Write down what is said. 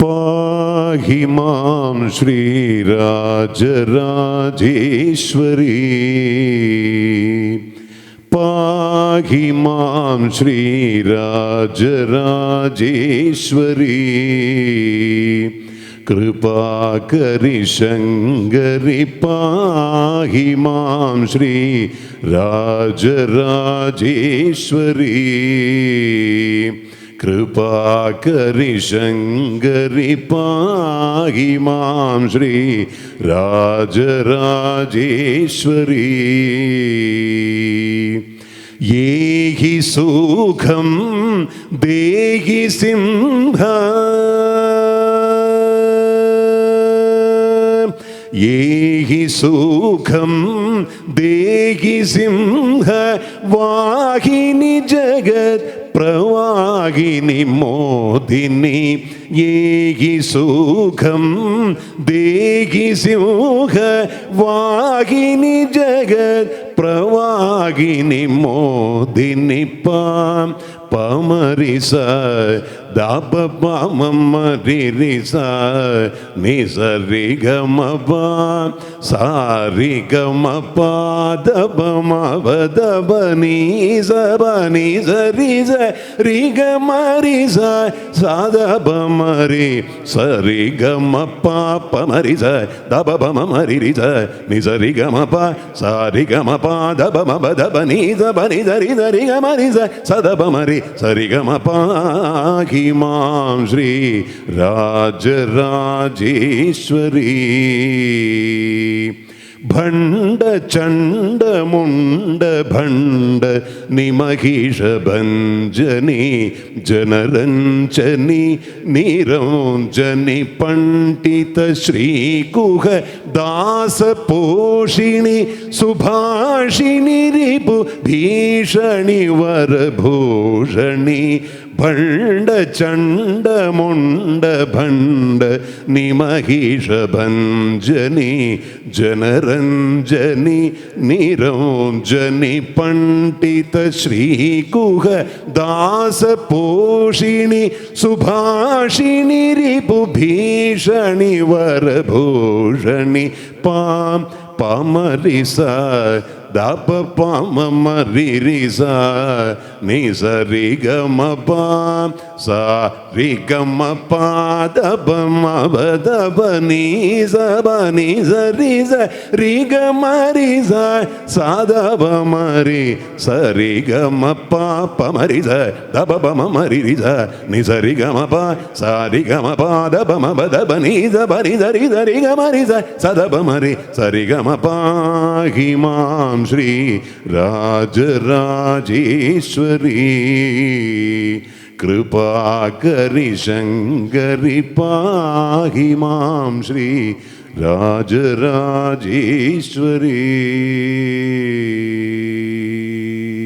പാഹി മാം ശ്രീരാജരാജേശ്വരി, പാഹി മാം ശ്രീരാജരാജേശ്വരി. കൃപാകരി ശങ്കരി പാഹി മാം ശ്രീ രാജരാജേശ്വരി. കൃപാകരി ശങ്കരി പാഹി മാം ശ്രീ രാജരാജേശ്വരി. യേഹി സുഖം ദേഹി സിംഹ, യേഹി സുഖം ദേഹി സിംഹ വാഹിനി ജഗത് പ്രവാഹിനി മോദിനി. യേഹി സുഖം ദേഹി സിംഹ വാഹിനി ജഗത് പ്രവാഹിനി മോദിനി. പാം പമരിസ ദാപ പമരിസ നിസരി ഗമ സാരി ഗമ പാദപ മവദപ നീസ ബനി സരി സരി ഗമ രിസ സാദപ മരി സരി ഗമ പാപ മരിസ ദപ പമ മരി രിസ നിസരി ഗമ പ സാരി ഗമ പാദപ മവദപ നീസ ബനി സരി സരി ഗമ രിസ സദപ മരി സരി ഗമ പാഹി മാം ശ്രീ രാജരാജേശ്വരി. ഭണ്ഡ ചണ്ഡ മുണ്ട ഭണ്ഡ നിമഹിഷ ഭഞ്ജനി ജനരഞ്ജനി നിരഞ്ജനി പണ്ഡിത ശ്രീകുഹ ദാസ പോഷിണി സുഭാഷിണി രിപു ഭീഷണി വരഭൂഷണി. ഭണ്ഡ ചണ്ഡ മുണ്ട ഭണ്ഡ നിമഹിഷ ഭഞ്ജനി ജനരഞ്ജനി നിരഞ്ജനി പണ്ഡിത ശ്രീകുഹ ദാസ പോഷിണി സുഭാഷിണി രിപു ഭീഷണി വരഭൂഷണി. പാം പമരിസ ദപ പമ മരി രിസ നിസരി ഗമ പാം സാരി ഗമ പാദപ മവദപ നീസ ബനി സരി സരി ഗമ രിസ സാദപ മരി സരി ഗമ പാപ മരി സ ദപ പമ മരി രിസ നിസരി ഗമ പ സാരി ഗമ പാദപ മവദപ നീസ ബനി സരി സരി ഗമ രിസ സദപ മരി സരി ഗമ പാഹി മാം ശ്രീ രാജരാജേശ്വരി. കൃപാകരി ശങ്കരി പാഹി മാം ശ്രീ രാജരാജേശ്വരി.